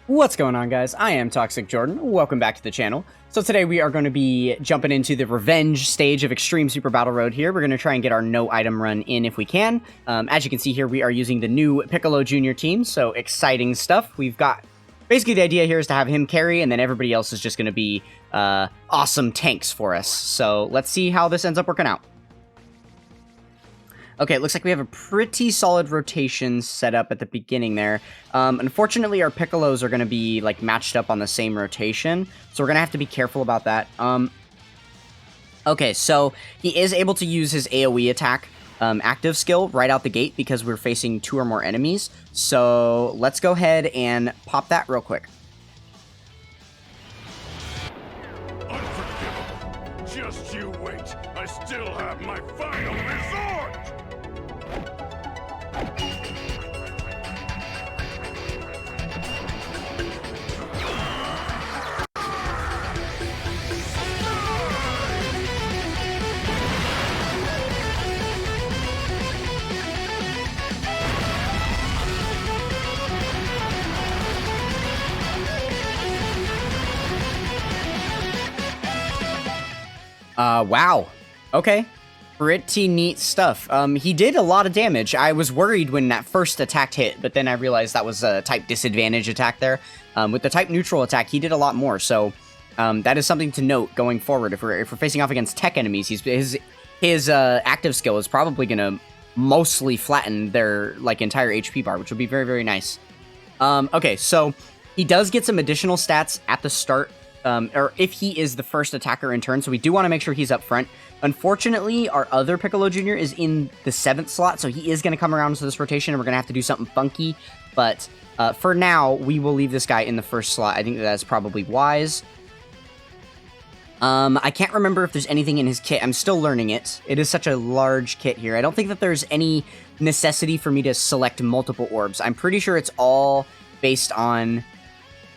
What's going on, guys? I am Toxic Jordan. Welcome back to the channel. So today we are going to be jumping into the revenge stage of Extreme Super Battle Road here. We're going to try and get our no item run in if we can. As you can see here, we are using the new Piccolo Jr. team, so exciting stuff. We've got... Basically, the idea here is to have him carry, and then everybody else is just going to be awesome tanks for us. So let's see how this ends up working out. Okay, it looks like we have a pretty solid rotation set up at the beginning there. Unfortunately, our Piccolos are going to be, like, matched up on the same rotation, so we're going to have to be careful about that. Okay, so he is able to use his AoE attack active skill right out the gate because we're facing 2 or more enemies. So let's go ahead and pop that real quick. Unforgivable. Just you wait. I still have my final resort! Wow. Okay. Pretty neat stuff. He did a lot of damage. I was worried when that first attack hit, but then I realized that was a type disadvantage attack there. With the type neutral attack, he did a lot more, so that is something to note going forward. If we're facing off against tech enemies, his active skill is probably gonna mostly flatten their, like, entire HP bar, which will be very, very nice. Okay, so he does get some additional stats at the start, or if he is the first attacker in turn, so we do want to make sure he's up front. Unfortunately, our other Piccolo Jr. is in the 7th slot, so he is going to come around to this rotation, and we're going to have to do something funky, but for now, we will leave this guy in the 1st slot. I think that's probably wise. I can't remember if there's anything in his kit. I'm still learning it. It is such a large kit here. I don't think that there's any necessity for me to select multiple orbs. I'm pretty sure it's all based on...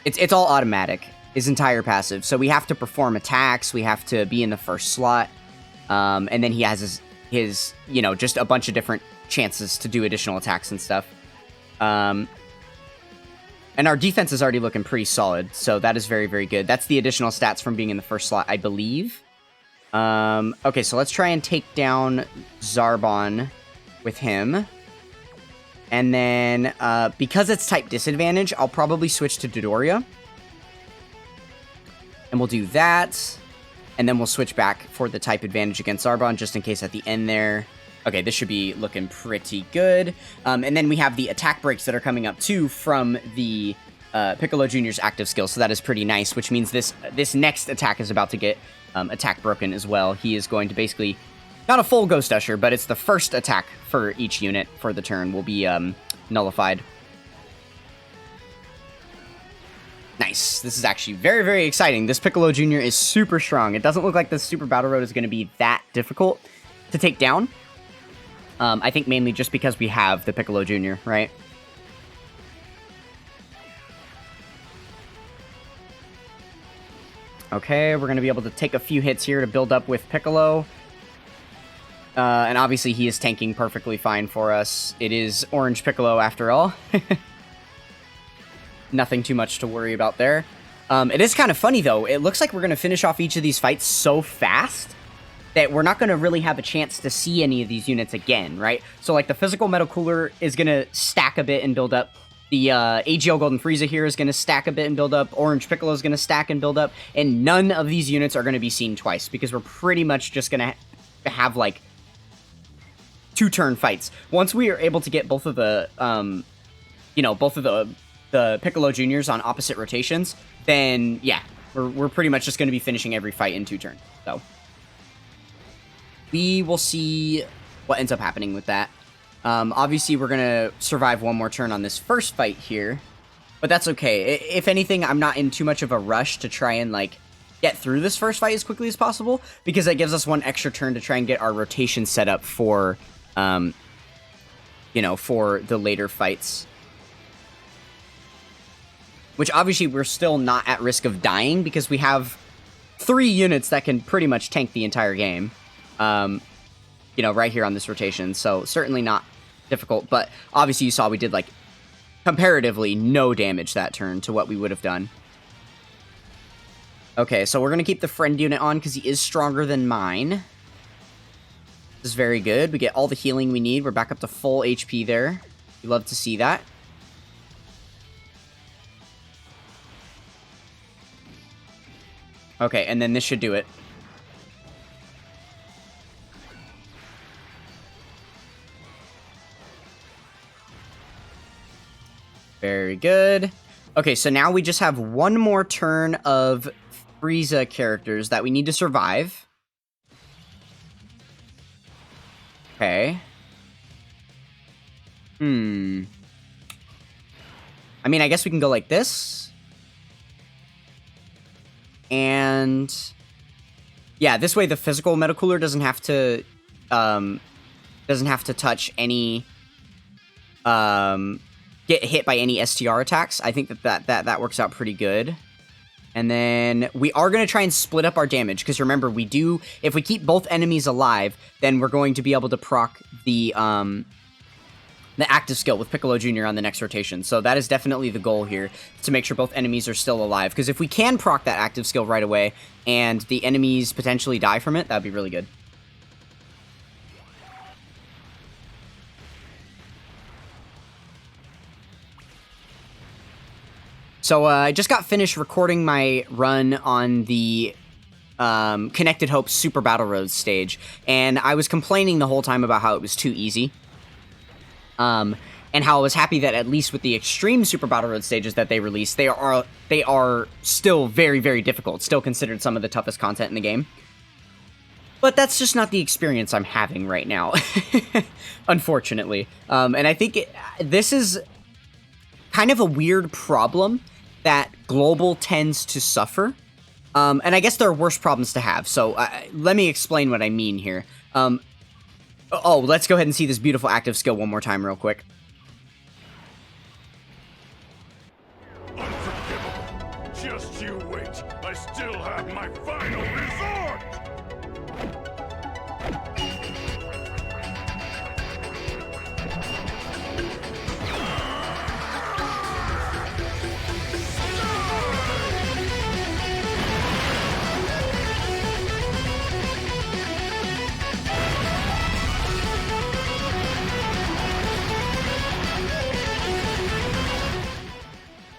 It's all automatic. His entire passive. So we have to perform attacks, we have to be in the 1st slot, and then he has his, you know, just a bunch of different chances to do additional attacks and stuff. And our defense is already looking pretty solid, so that is very, very good. That's the additional stats from being in the 1st slot, I believe. Okay, so let's try and take down Zarbon with him. And then, because it's type disadvantage, I'll probably switch to Dodoria. And we'll do that, and then we'll switch back for the type advantage against Zarbon, just in case at the end there. Okay, this should be looking pretty good. And then we have the attack breaks that are coming up, too, from the Piccolo Jr.'s active skill, so that is pretty nice, which means this next attack is about to get attack broken as well. He is going to basically, not a full Ghost Usher, but it's the first attack for each unit for the turn will be nullified. Nice. This is actually very, very exciting. This Piccolo Jr. is super strong. It doesn't look like this Super Battle Road is going to be that difficult to take down. I think mainly just because we have the Piccolo Jr., right? Okay, we're going to be able to take a few hits here to build up with Piccolo. And obviously he is tanking perfectly fine for us. It is Orange Piccolo after all. Nothing too much to worry about there. It is kind of funny, though. It looks like we're going to finish off each of these fights so fast that we're not going to really have a chance to see any of these units again, right? So, like, the Physical Metal Cooler is going to stack a bit and build up. The AGL Golden Frieza here is going to stack a bit and build up. Orange Piccolo is going to stack and build up. And none of these units are going to be seen twice because we're pretty much just going to have, like, 2-turn fights. Once we are able to get both of the, both of the Piccolo Juniors on opposite rotations, then, yeah, we're pretty much just going to be finishing every fight in 2 turns. So, we will see what ends up happening with that. Obviously, we're going to survive one more turn on this first fight here, but that's okay. If anything, I'm not in too much of a rush to try and, like, get through this first fight as quickly as possible, because that gives us one extra turn to try and get our rotation set up for, for the later fights. Which, obviously, we're still not at risk of dying, because we have 3 units that can pretty much tank the entire game. Right here on this rotation. So, certainly not difficult. But, obviously, you saw we did, like, comparatively no damage that turn to what we would have done. Okay, so we're going to keep the friend unit on because he is stronger than mine. This is very good. We get all the healing we need. We're back up to full HP there. We love to see that. Okay, and then this should do it. Very good. Okay, so now we just have one more turn of Frieza characters that we need to survive. Okay. I mean, I guess we can go like this. And yeah, this way the physical Metacooler doesn't have to touch any get hit by any STR attacks. I think that works out pretty good. And then we are going to try and split up our damage, because remember, if we keep both enemies alive, then we're going to be able to proc the active skill with Piccolo Jr. on the next rotation. So that is definitely the goal here, to make sure both enemies are still alive. Because if we can proc that active skill right away, and the enemies potentially die from it, that'd be really good. So I just got finished recording my run on the Connected Hope Super Battle Road stage, and I was complaining the whole time about how it was too easy. And how I was happy that at least with the extreme Super Battle Road stages that they released, they are still very, very difficult, still considered some of the toughest content in the game. But that's just not the experience I'm having right now, unfortunately. And I think this is kind of a weird problem that Global tends to suffer. And I guess there are worse problems to have, so let me explain what I mean here. Let's go ahead and see this beautiful active skill one more time real quick. Unforgivable. Just you wait. I still have my final resort!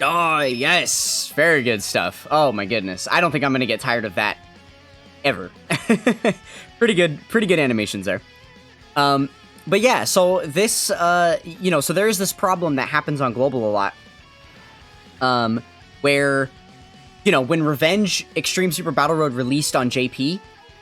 Oh, yes. Very good stuff. Oh, my goodness. I don't think I'm going to get tired of that ever. Pretty good animations there. But yeah, so this, so there is this problem that happens on Global a lot. Where, when Revenge Extreme Super Battle Road released on JP,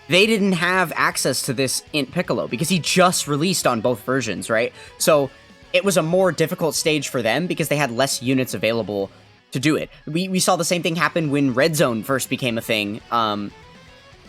they didn't have access to this INT Piccolo because he just released on both versions, right? So it was a more difficult stage for them because they had less units available to do it. We saw the same thing happen when Red Zone first became a thing, during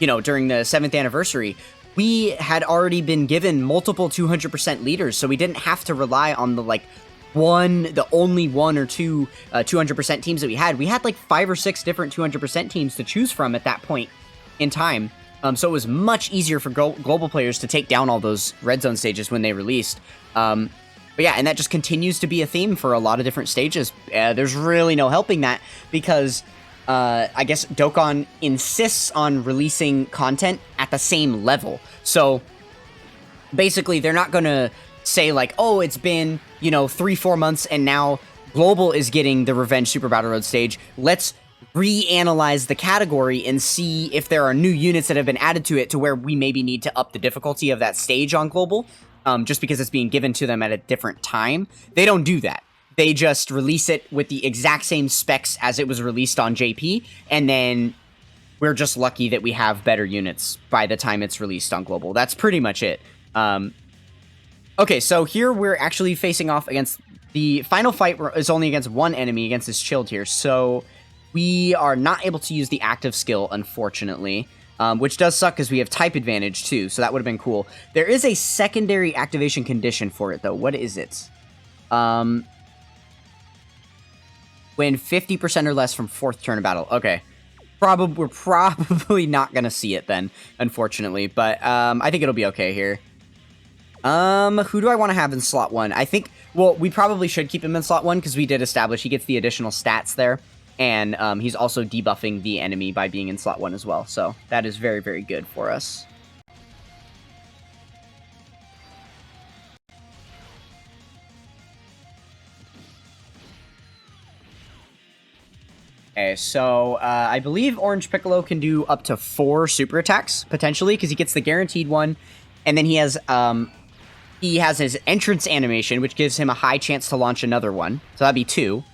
the 7th anniversary. We had already been given multiple 200% leaders, so we didn't have to rely on the only one or two 200% teams that we had. We had like 5 or 6 different 200% teams to choose from at that point in time. So it was much easier for global players to take down all those Red Zone stages when they released. But yeah, and that just continues to be a theme for a lot of different stages. There's really no helping that because I guess Dokkan insists on releasing content at the same level. So basically, they're not going to say like, oh, it's been, 3-4 months and now Global is getting the Revenge Super Battle Road stage. Let's reanalyze the category and see if there are new units that have been added to it to where we maybe need to up the difficulty of that stage on Global. Just because it's being given to them at a different time. They don't do that. They just release it with the exact same specs as it was released on JP, and then we're just lucky that we have better units by the time it's released on Global. That's pretty much it. Okay, so here we're actually facing off against... The final fight is only against one enemy, against this Chill Tier, so we are not able to use the active skill, unfortunately. Which does suck because we have type advantage too, so that would have been cool. There is a secondary activation condition for it, though. What is it? When 50% or less from 4th turn of battle. Okay. We're probably not going to see it then, unfortunately. But I think it'll be okay here. Who do I want to have in slot 1? I think, well, we probably should keep him in slot 1 because we did establish he gets the additional stats there. And he's also debuffing the enemy by being in slot 1 as well. So that is very, very good for us. Okay, so I believe Orange Piccolo can do up to 4 super attacks, potentially, because he gets the guaranteed one. And then he has his entrance animation, which gives him a high chance to launch another one. So that'd be 2.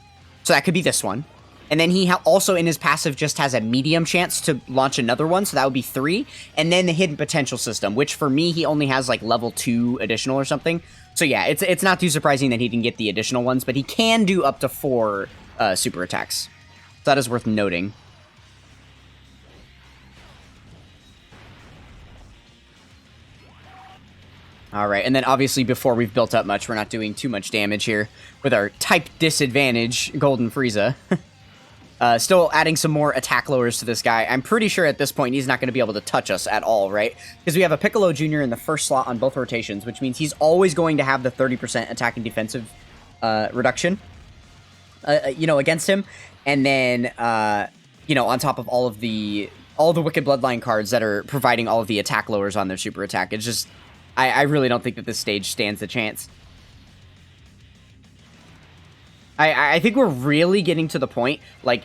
So that could be this one. And then he also, in his passive, just has a medium chance to launch another one, so that would be 3. And then the hidden potential system, which for me, he only has, like, level 2 additional or something. So yeah, it's not too surprising that he didn't get the additional ones, but he can do up to 4 super attacks. So that is worth noting. Alright, and then obviously before we've built up much, we're not doing too much damage here with our type disadvantage Golden Frieza. Still adding some more attack lowers to this guy. I'm pretty sure at this point he's not going to be able to touch us at all, right? Because we have a Piccolo Jr. in the first slot on both rotations, which means he's always going to have the 30% attack and defensive reduction, against him. And then, on top of all the Wicked Bloodline cards that are providing all of the attack lowers on their super attack. It's just, I really don't think that this stage stands a chance. I think we're really getting to the point, like,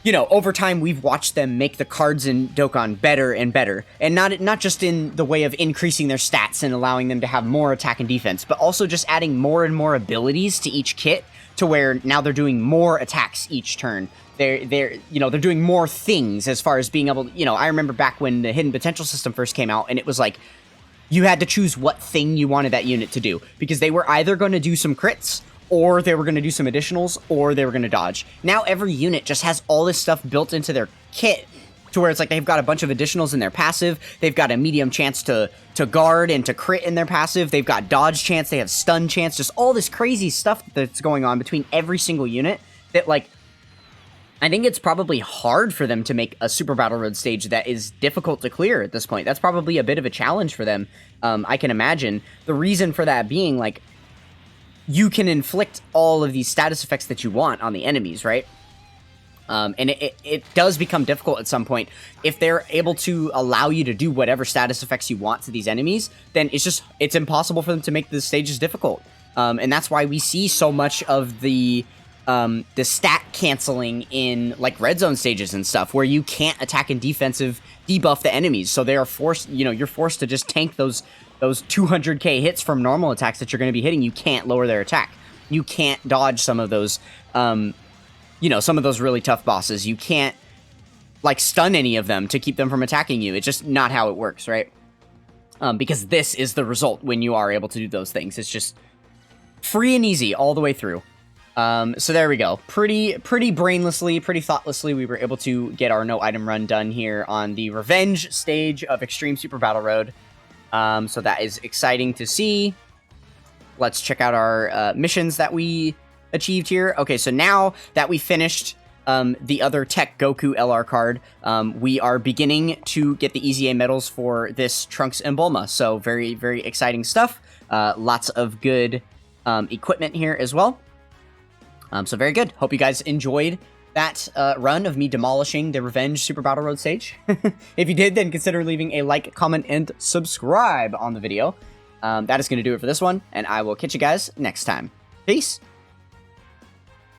over time we've watched them make the cards in Dokkan better and better. And not just in the way of increasing their stats and allowing them to have more attack and defense, but also just adding more and more abilities to each kit to where now they're doing more attacks each turn. They're doing more things as far as being able to, I remember back when the hidden potential system first came out and it was like, you had to choose what thing you wanted that unit to do because they were either going to do some crits or they were going to do some additionals, or they were going to dodge. Now every unit just has all this stuff built into their kit, to where it's like they've got a bunch of additionals in their passive, they've got a medium chance to guard and to crit in their passive, they've got dodge chance, they have stun chance, just all this crazy stuff that's going on between every single unit that, like, I think it's probably hard for them to make a Super Battle Road stage that is difficult to clear at this point. That's probably a bit of a challenge for them, I can imagine. The reason for that being, like, you can inflict all of these status effects that you want on the enemies, right? And it does become difficult at some point. If they're able to allow you to do whatever status effects you want to these enemies, then it's impossible for them to make the stages difficult. And that's why we see so much of the stat canceling in, like, red zone stages and stuff, where you can't attack and defensive debuff the enemies. So they are forced, you're forced to just tank those 200k hits from normal attacks that you're going to be hitting. You can't lower their attack. You can't dodge some of those, some of those really tough bosses. You can't, like, stun any of them to keep them from attacking you. It's just not how it works, right? Because this is the result when you are able to do those things. It's just free and easy all the way through. So there we go. Pretty brainlessly, pretty thoughtlessly, we were able to get our no item run done here on the Revenge stage of Extreme Super Battle Road. So that is exciting to see. Let's check out our missions that we achieved here. Okay, so now that we finished the other Tech Goku LR card, we are beginning to get the EZA medals for this Trunks and Bulma. So very, very exciting stuff. Lots of good equipment here as well. So very good. Hope you guys enjoyed that run of me demolishing the Revenge Super Battle Road stage. If you did, then consider leaving a like, comment, and subscribe on the video. That is going to do it for this one, and I will catch you guys next time. Peace!